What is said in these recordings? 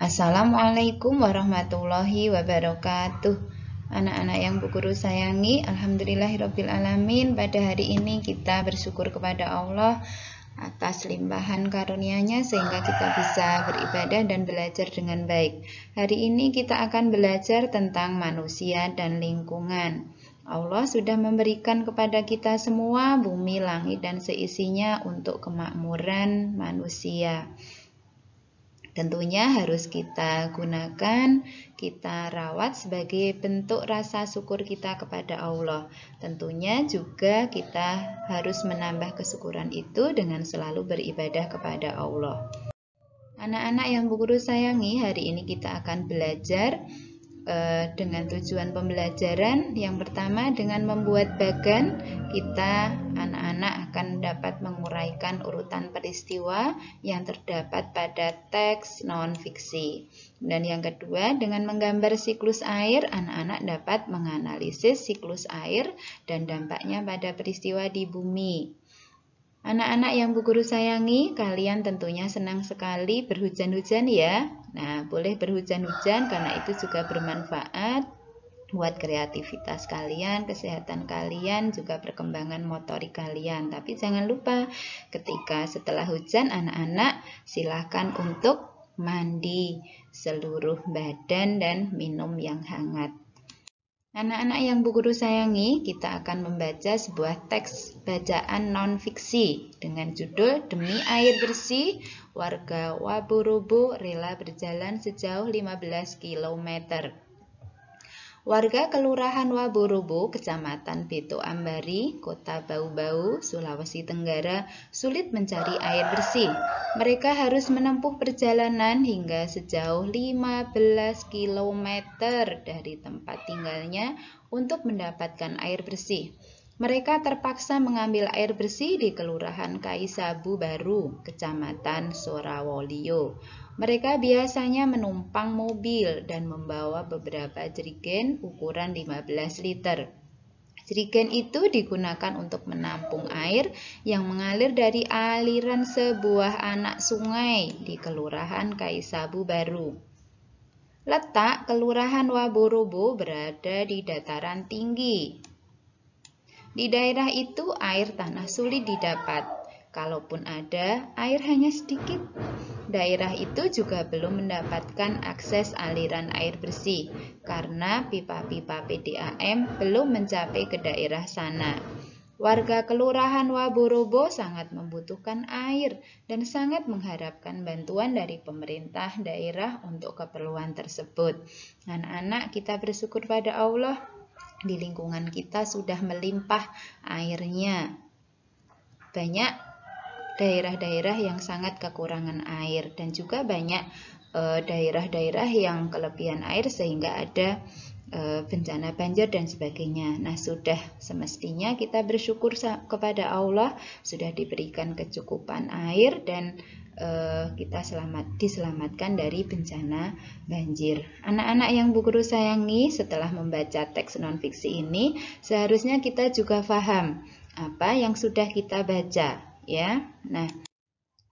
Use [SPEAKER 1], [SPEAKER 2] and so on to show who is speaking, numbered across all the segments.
[SPEAKER 1] Assalamualaikum warahmatullahi wabarakatuh. Anak-anak yang Bu Guru sayangi, alhamdulillahirrabbilalamin. Pada hari ini kita bersyukur kepada Allah atas limpahan karunia-Nya sehingga kita bisa beribadah dan belajar dengan baik. Hari ini kita akan belajar tentang manusia dan lingkungan. Allah sudah memberikan kepada kita semua bumi, langit, dan seisinya untuk kemakmuran manusia. Tentunya harus kita gunakan, kita rawat sebagai bentuk rasa syukur kita kepada Allah. Tentunya juga kita harus menambah kesyukuran itu dengan selalu beribadah kepada Allah. Anak-anak yang Bu Guru sayangi, hari ini kita akan belajar dengan tujuan pembelajaran. Yang pertama, dengan membuat bagan, kita anak-anak akan dapat menguraikan urutan peristiwa yang terdapat pada teks non-fiksi. Dan yang kedua, dengan menggambar siklus air, anak-anak dapat menganalisis siklus air dan dampaknya pada peristiwa di bumi. Anak-anak yang Bu Guru sayangi, kalian tentunya senang sekali berhujan-hujan ya. Nah, boleh berhujan-hujan karena itu juga bermanfaat buat kreativitas kalian, kesehatan kalian, juga perkembangan motorik kalian. Tapi jangan lupa, ketika setelah hujan, anak-anak silahkan untuk mandi seluruh badan dan minum yang hangat. Anak-anak yang Bu Guru sayangi, kita akan membaca sebuah teks bacaan non-fiksi dengan judul Demi Air Bersih, Warga Waburubu Rela Berjalan Sejauh 15 km. Warga Kelurahan Waburubu, Kecamatan Beto Ambari, Kota Bau-Bau, Sulawesi Tenggara, sulit mencari air bersih. Mereka harus menempuh perjalanan hingga sejauh 15 km dari tempat tinggalnya untuk mendapatkan air bersih. Mereka terpaksa mengambil air bersih di Kelurahan Kaisabu Baru, Kecamatan Sorawolio. Mereka biasanya menumpang mobil dan membawa beberapa jerigen ukuran 15 liter. Jerigen itu digunakan untuk menampung air yang mengalir dari aliran sebuah anak sungai di Kelurahan Kaisabu Baru. Letak Kelurahan Waburubu berada di dataran tinggi. Di daerah itu air tanah sulit didapat. Kalaupun ada, air hanya sedikit. Daerah itu juga belum mendapatkan akses aliran air bersih karena pipa-pipa PDAM belum mencapai ke daerah sana. Warga Kelurahan Waburubu sangat membutuhkan air dan sangat mengharapkan bantuan dari pemerintah daerah untuk keperluan tersebut. Anak-anak, kita bersyukur pada Allah, di lingkungan kita sudah melimpah airnya. Banyak daerah-daerah yang sangat kekurangan air dan juga banyak daerah-daerah yang kelebihan air sehingga ada bencana banjir dan sebagainya. Nah, sudah semestinya kita bersyukur kepada Allah sudah diberikan kecukupan air dan kita diselamatkan dari bencana banjir. Anak-anak yang Bu Guru sayangi, setelah membaca teks non-fiksi ini, seharusnya kita juga paham apa yang sudah kita baca, ya. Nah,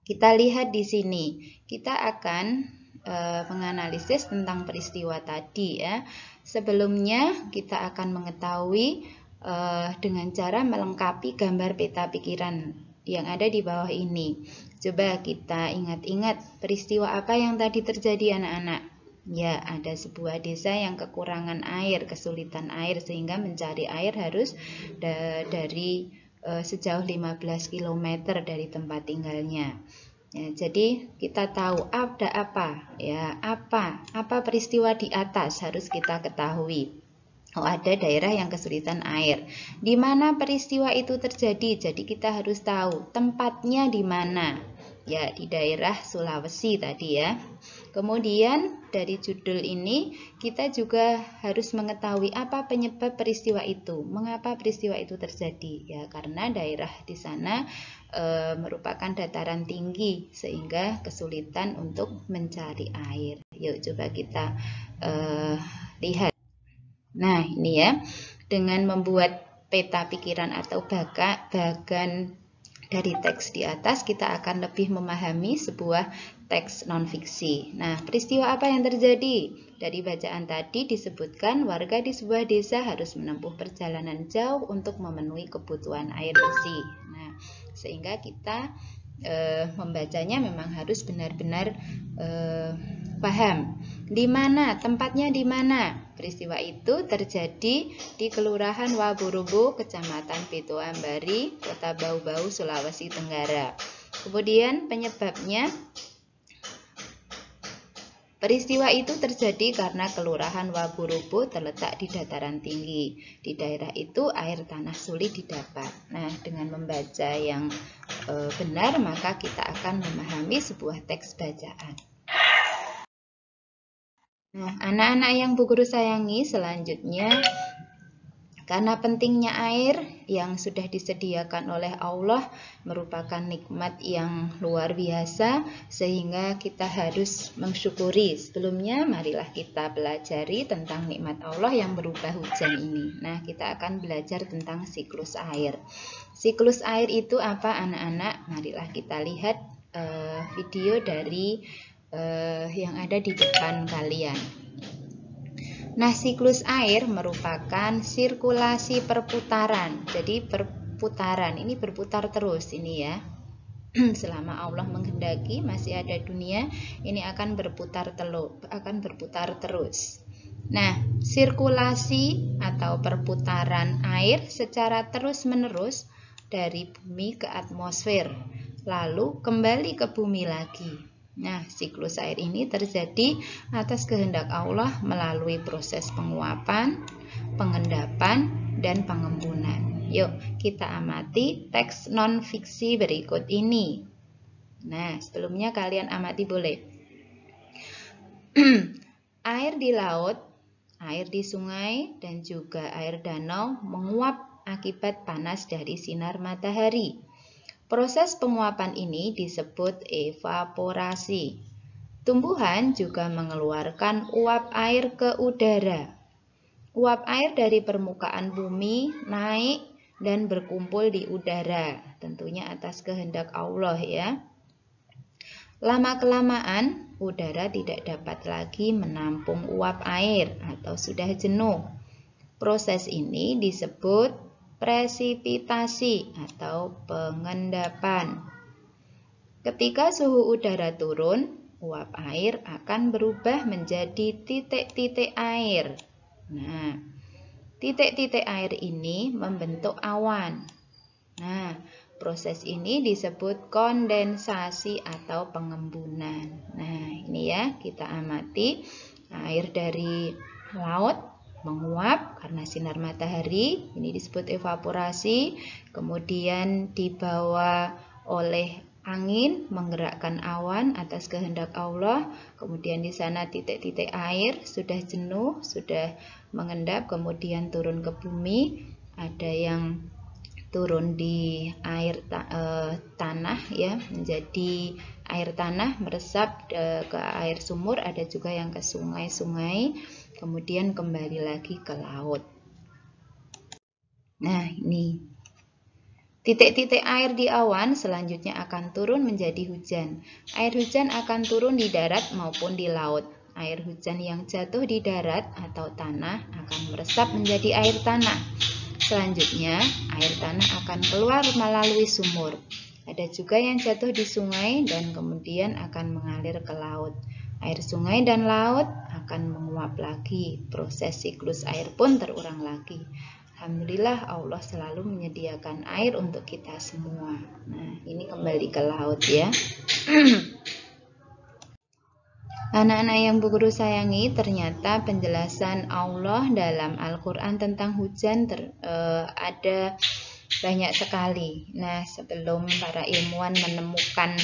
[SPEAKER 1] kita lihat di sini. Kita akan menganalisis tentang peristiwa tadi, ya. Sebelumnya kita akan mengetahui dengan cara melengkapi gambar peta pikiran yang ada di bawah ini. Coba kita ingat-ingat peristiwa apa yang tadi terjadi, anak-anak. Ya, ada sebuah desa yang kekurangan air, kesulitan air, sehingga mencari air harus dari sejauh 15 km dari tempat tinggalnya. Ya, jadi kita tahu ada apa, ya, apa peristiwa di atas harus kita ketahui. Oh, ada daerah yang kesulitan air. Di mana peristiwa itu terjadi? Jadi kita harus tahu tempatnya di mana. Ya, di daerah Sulawesi tadi, ya. Kemudian dari judul ini kita juga harus mengetahui apa penyebab peristiwa itu. Mengapa peristiwa itu terjadi? Ya, karena daerah di sana merupakan dataran tinggi sehingga kesulitan untuk mencari air. Yuk coba kita lihat. Nah, ini ya, dengan membuat peta pikiran atau bagan dari teks di atas, kita akan lebih memahami sebuah teks non-fiksi. Nah, peristiwa apa yang terjadi? Dari bacaan tadi disebutkan warga di sebuah desa harus menempuh perjalanan jauh untuk memenuhi kebutuhan air bersih. Nah, sehingga kita membacanya memang harus benar-benar paham. Di mana, tempatnya di mana? Peristiwa itu terjadi di Kelurahan Waburubo, Kecamatan Petoambari, Kota Bau-Bau, Sulawesi Tenggara. Kemudian penyebabnya, peristiwa itu terjadi karena Kelurahan Waburubo terletak di dataran tinggi. Di daerah itu air tanah sulit didapat. Nah, dengan membaca yang benar, maka kita akan memahami sebuah teks bacaan. Nah, anak-anak yang Bu Guru sayangi, selanjutnya karena pentingnya air yang sudah disediakan oleh Allah merupakan nikmat yang luar biasa, sehingga kita harus mensyukuri. Sebelumnya, marilah kita pelajari tentang nikmat Allah yang berupa hujan ini. Nah, kita akan belajar tentang siklus air. Siklus air itu apa, anak-anak? Marilah kita lihat video dari yang ada di depan kalian. Nah, siklus air merupakan sirkulasi perputaran. Jadi perputaran ini berputar terus ini ya. Selama Allah menghendaki masih ada dunia, ini akan berputar terus. Nah, sirkulasi atau perputaran air secara terus-menerus dari bumi ke atmosfer, lalu kembali ke bumi lagi. Nah, siklus air ini terjadi atas kehendak Allah melalui proses penguapan, pengendapan, dan pengembunan. Yuk, kita amati teks non-fiksi berikut ini. Nah, sebelumnya kalian amati boleh. Air di laut, air di sungai, dan juga air danau menguap akibat panas dari sinar matahari. Proses penguapan ini disebut evaporasi. Tumbuhan juga mengeluarkan uap air ke udara. Uap air dari permukaan bumi naik dan berkumpul di udara, tentunya atas kehendak Allah ya. Lama-kelamaan, udara tidak dapat lagi menampung uap air atau sudah jenuh. Proses ini disebut presipitasi atau pengendapan. Ketika suhu udara turun, uap air akan berubah menjadi titik-titik air. Nah, titik-titik air ini membentuk awan. Nah, proses ini disebut kondensasi atau pengembunan. Nah, ini ya, kita amati air dari laut menguap karena sinar matahari, ini disebut evaporasi. Kemudian dibawa oleh angin menggerakkan awan atas kehendak Allah. Kemudian di sana titik-titik air sudah jenuh, sudah mengendap, kemudian turun ke bumi. Ada yang turun di air tanah ya, menjadi air tanah meresap ke air sumur, ada juga yang ke sungai-sungai, kemudian kembali lagi ke laut. Nah, ini titik-titik air di awan selanjutnya akan turun menjadi hujan. Air hujan akan turun di darat maupun di laut. Air hujan yang jatuh di darat atau tanah akan meresap menjadi air tanah. Selanjutnya, air tanah akan keluar melalui sumur. Ada juga yang jatuh di sungai dan kemudian akan mengalir ke laut. Air sungai dan laut akan menguap lagi. Proses siklus air pun terulang lagi. Alhamdulillah, Allah selalu menyediakan air untuk kita semua. Nah, ini kembali ke laut ya. Anak-anak yang Bu Guru sayangi, ternyata penjelasan Allah dalam Al-Quran tentang hujan ada banyak sekali. Nah, sebelum para ilmuwan menemukan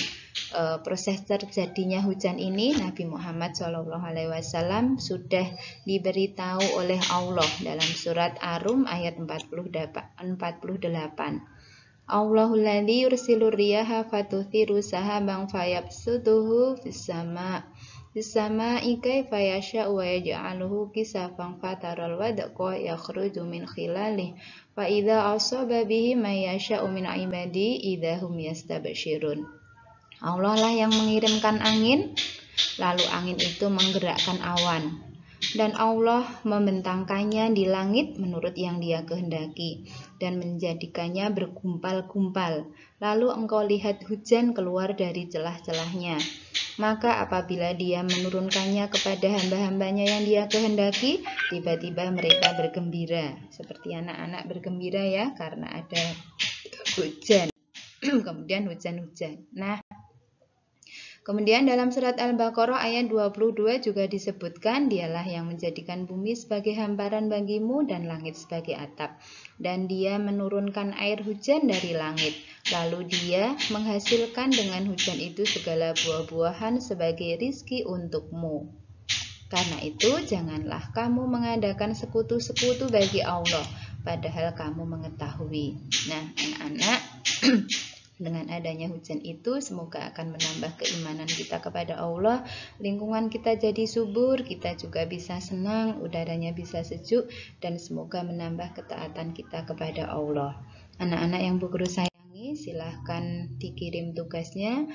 [SPEAKER 1] proses terjadinya hujan ini, Nabi Muhammad SAW sudah diberitahu oleh Allah dalam surat Ar-Rum ayat 48. Allahul ladzi yursilur riyaha fatuthiru sahaban fayabsutuhu fis sama' kaifa yasha'u wa yaj'aluhu kisafan fataral wadqa yakhruju min khilalihi fa idza asaba bihi may yasha'u min ibadi idza hum yastabshirun. Allah lah yang mengirimkan angin, lalu angin itu menggerakkan awan. Dan Allah membentangkannya di langit menurut yang Dia kehendaki, dan menjadikannya bergumpal-gumpal. Lalu engkau lihat hujan keluar dari celah-celahnya. Maka apabila Dia menurunkannya kepada hamba-hambanya yang Dia kehendaki, tiba-tiba mereka bergembira. Seperti anak-anak bergembira ya, karena ada hujan. Kemudian hujan-hujan. Nah, kemudian dalam surat Al-Baqarah ayat 22 juga disebutkan, Dialah yang menjadikan bumi sebagai hamparan bagimu dan langit sebagai atap. Dan Dia menurunkan air hujan dari langit. Lalu Dia menghasilkan dengan hujan itu segala buah-buahan sebagai rizki untukmu. Karena itu janganlah kamu mengadakan sekutu-sekutu bagi Allah, padahal kamu mengetahui. Nah, anak-anak, dengan adanya hujan itu semoga akan menambah keimanan kita kepada Allah, lingkungan kita jadi subur, kita juga bisa senang, udaranya bisa sejuk, dan semoga menambah ketaatan kita kepada Allah. Anak-anak yang Bu Guru sayangi, silahkan dikirim tugasnya.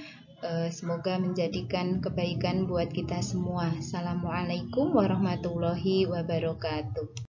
[SPEAKER 1] Semoga menjadikan kebaikan buat kita semua. Assalamualaikum warahmatullahi wabarakatuh.